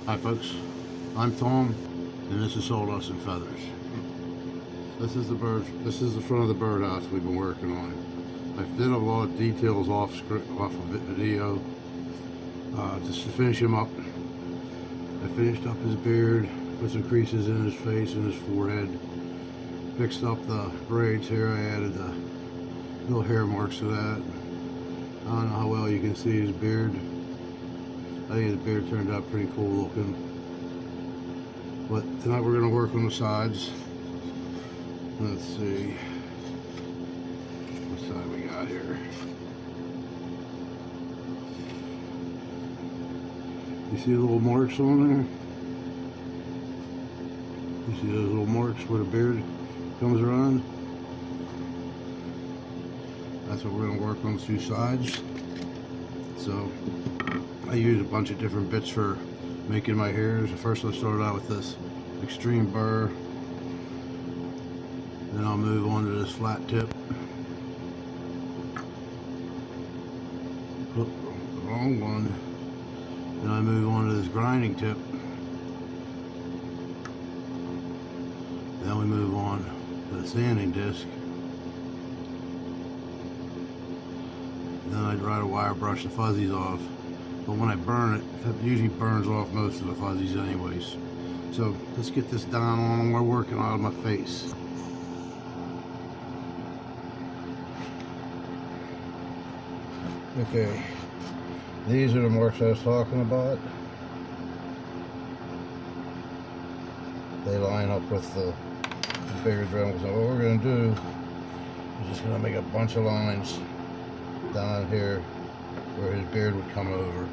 Hi folks, I'm Tom, and this is Sawdust and Feathers. This is the front of the birdhouse we've been working on. I did a lot of details off of video, just to finish him up. I finished up his beard, put some creases in his face and his forehead, fixed up the braids here. I added the little hair marks to that. I don't know how well you can see his beard. I think his beard turned out pretty cool looking. But tonight we're going to work on the sides. Let's see what side we got here. You see the little marks on there? You see those little marks where the beard comes around? That's what we're going to work on the two sides. So I used a bunch of different bits for making my hairs. First I started out with this extreme burr. Then I'll move on to this flat tip. Oh, the wrong one. Then I move on to this grinding tip. Then we move on to the sanding disc. Then I dry the wire brush the fuzzies off. But when I burn it, it usually burns off most of the fuzzies anyways. So let's get this down on. We're working on my face. Okay, these are the marks I was talking about. They line up with the bigger dremels. So what we're going to do is just going to make a bunch of lines down here where his beard would come over.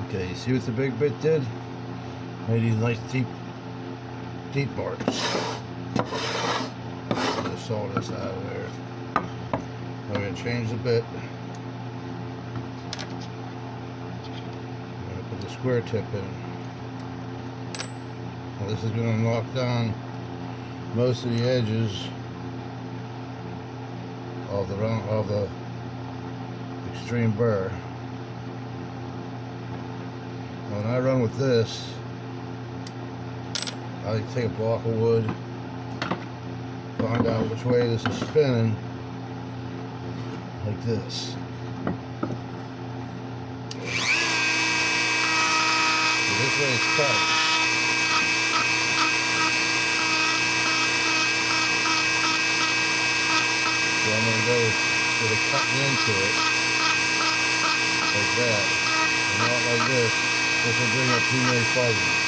Okay, you see what the big bit did? Made these nice deep marks. Just saw this out of there. I'm going to change the bit. I'm going to put the square tip in. Now this is going to knock down most of the edges of the extreme burr. When I run with this, I take a block of wood, find out which way this is spinning, like this. So this way it's tight. So I'm going to go with a cutting into it, like that, and not like this. This will bring up too many fuzzies.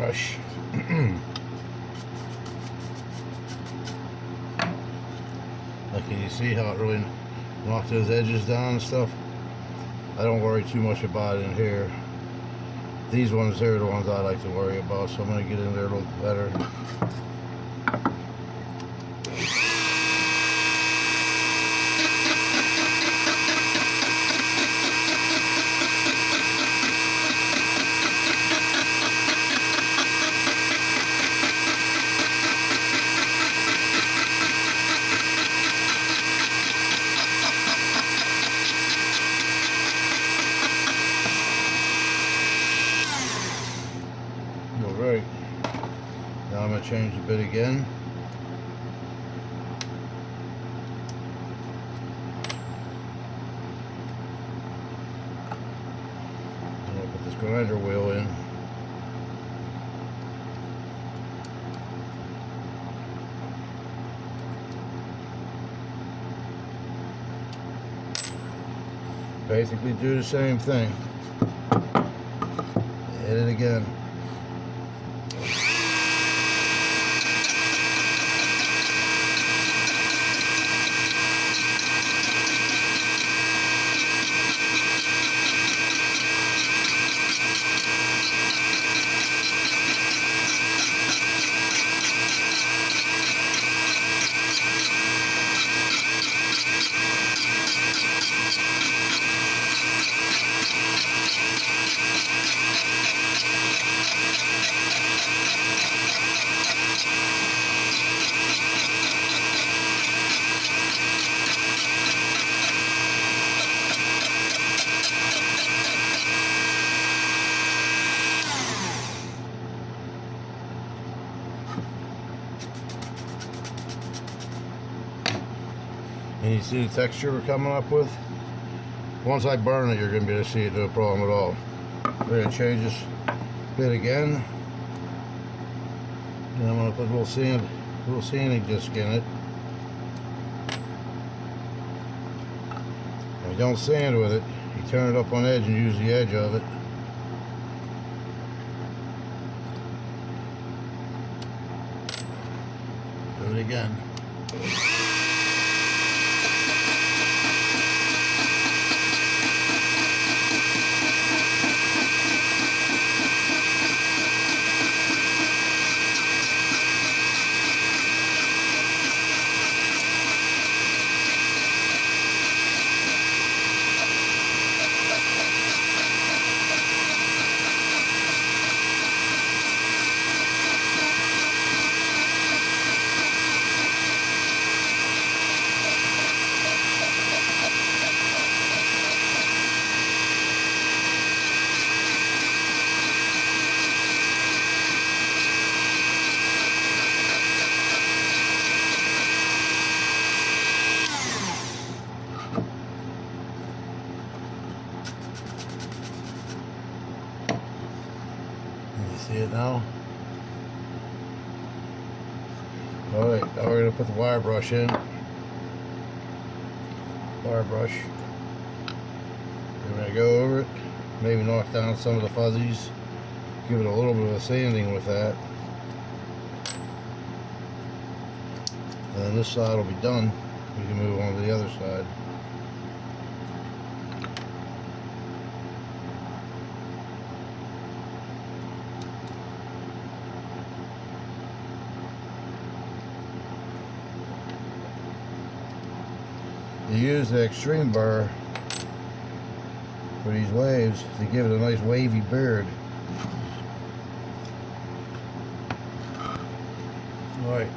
brush. Like, can you see how it really knocked those edges down and stuff? I don't worry too much about it in here. These ones here are the ones I like to worry about, so I'm going to get in there a little better. Alright, now I'm going to change the bit again. I'm going to put this grinder wheel in. Basically do the same thing. Hit it again. And you see the texture we're coming up with? Once I burn it, you're going to be able to see it, no problem at all. We're going to change this bit again. And I'm going to put a little sanding disc in it. If you don't sand with it, you turn it up on edge and use the edge of it. Do it again. See it now? Alright, now we're going to put the wire brush in. Wire brush. We're going to go over it, maybe knock down some of the fuzzies, give it a little bit of a sanding with that. And then this side will be done. We can move on to the other side. You use the extreme burr for these waves to give it a nice wavy beard. Right.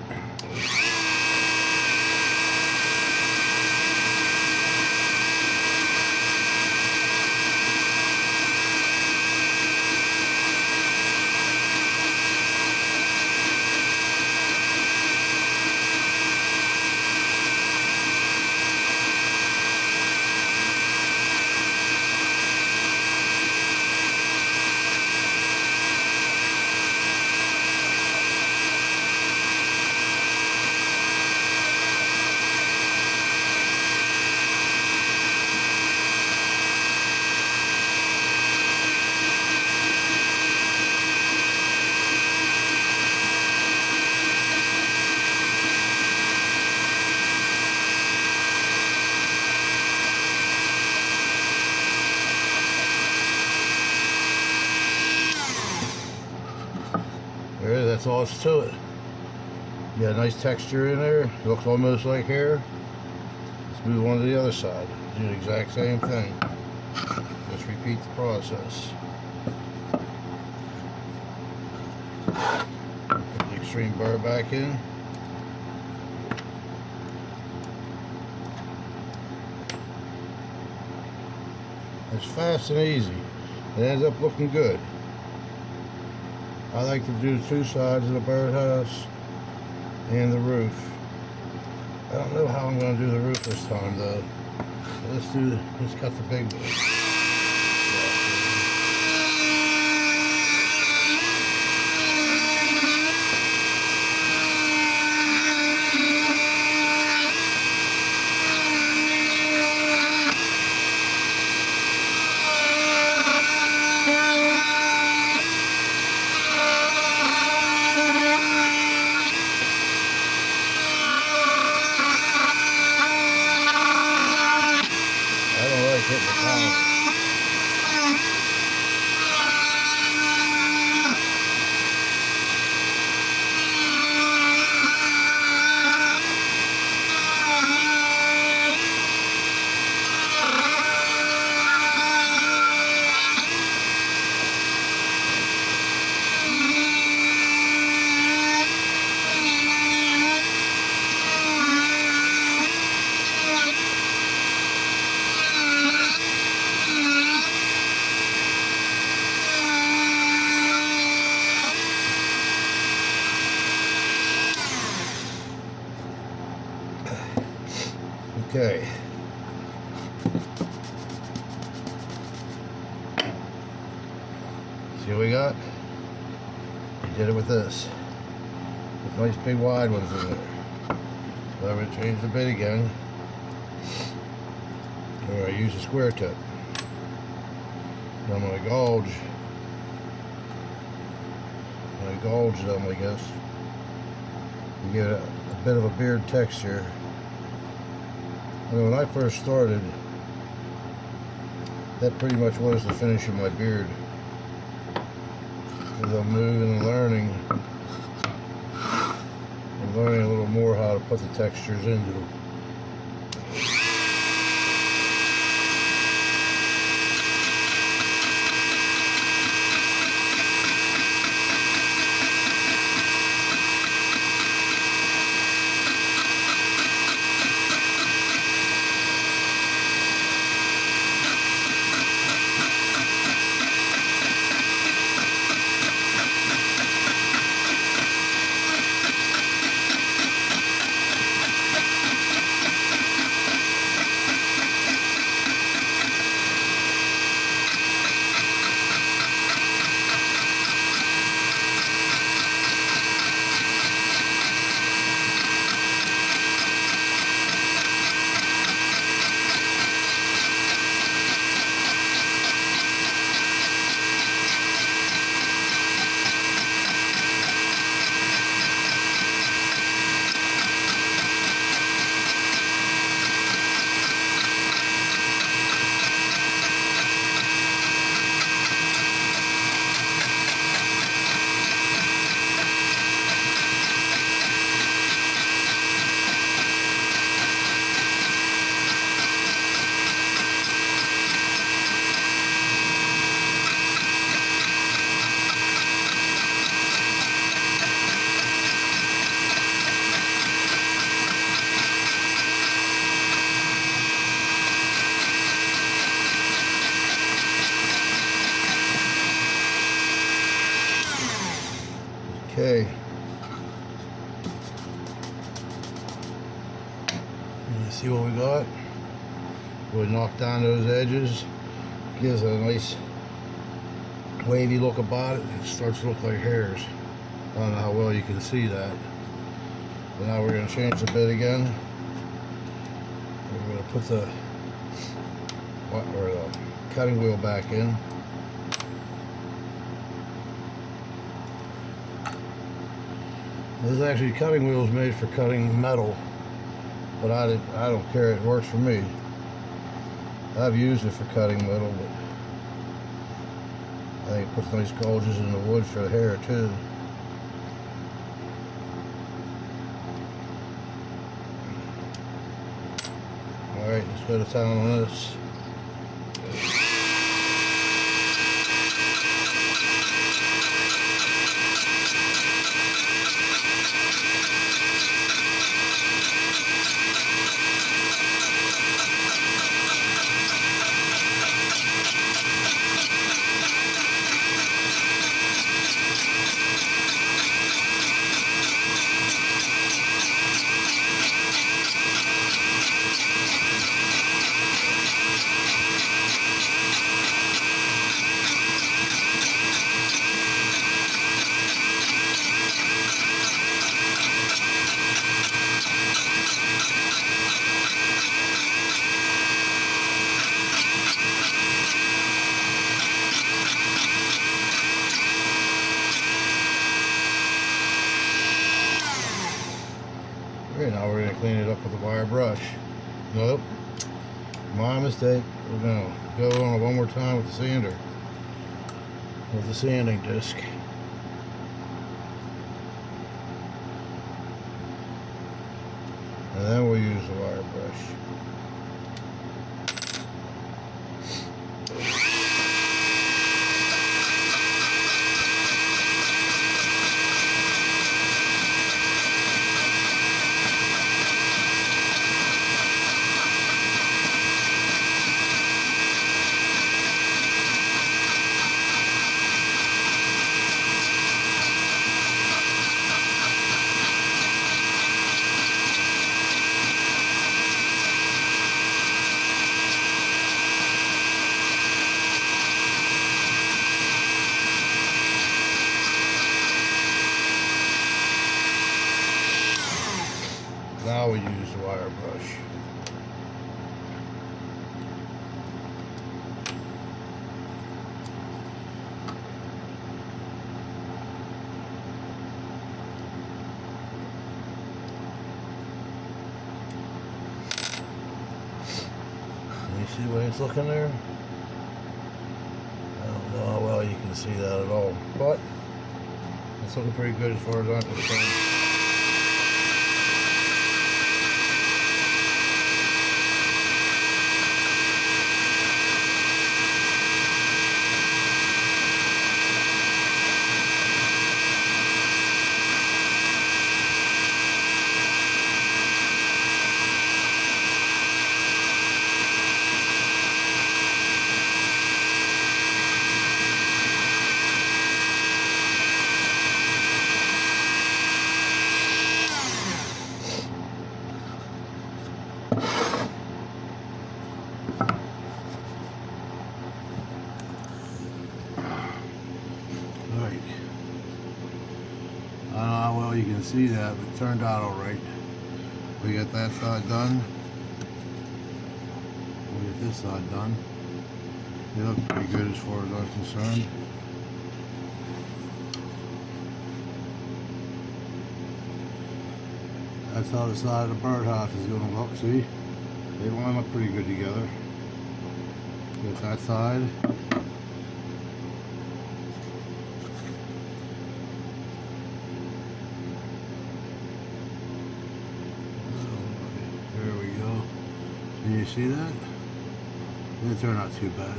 that's all it's to it. You got a nice texture in there. It looks almost like hair. Let's move on to the other side. Do the exact same thing. Just repeat the process. Put the extreme burr back in. It's fast and easy. It ends up looking good. I like to do 2 sides of the birdhouse and the roof. I don't know how I'm going to do the roof this time though. So let's cut the big one. Okay. See what we got? We did it with this. With nice big wide ones in there. So I'm going to change the bit again. Or I use a square tip. And I'm going to gouge. Them, I guess. You get a bit of a beard texture. I mean, when I first started, that pretty much was the finish of my beard. As I'm moving and learning, I'm learning a little more how to put the textures into them. Okay. You see what we got? We'll knock down those edges. Gives it a nice wavy look about it. It starts to look like hairs. I don't know how well you can see that. But now we're going to change the bit again. We're going to put the cutting wheel back in. This is actually cutting wheels made for cutting metal, but I don't care. It works for me. I've used it for cutting metal, but I think it puts nice gouges in the wood for the hair too. Alright, let's go to town on this. Okay, now we're going to clean it up with a wire brush. Nope. My mistake. We're going to go on it one more time with the sander. With the sanding disc. And then we'll use the wire brush. Now we use the wire brush. You see the way it's looking there? I don't know how well you can see that at all, but it's looking pretty good as far as I'm concerned. Alright. I don't know how well you can see that, but it turned out alright. We got that side done. We got this side done. They look pretty good as far as I'm concerned. That's how the side of the birdhouse is going to look, see? They line up pretty good together. Got that side. There we go. Can you see that? Didn't turn out too bad.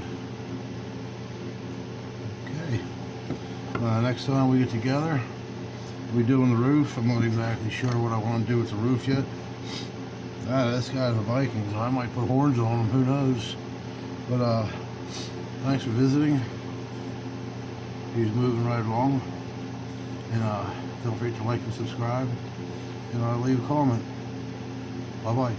Okay. Next time we get together, we'll be doing the roof. I'm not exactly sure what I want to do with the roof yet. This guy's a Viking, so I might put horns on him, who knows. But thanks for visiting. He's moving right along. And don't forget to like and subscribe. And leave a comment. Bye-bye.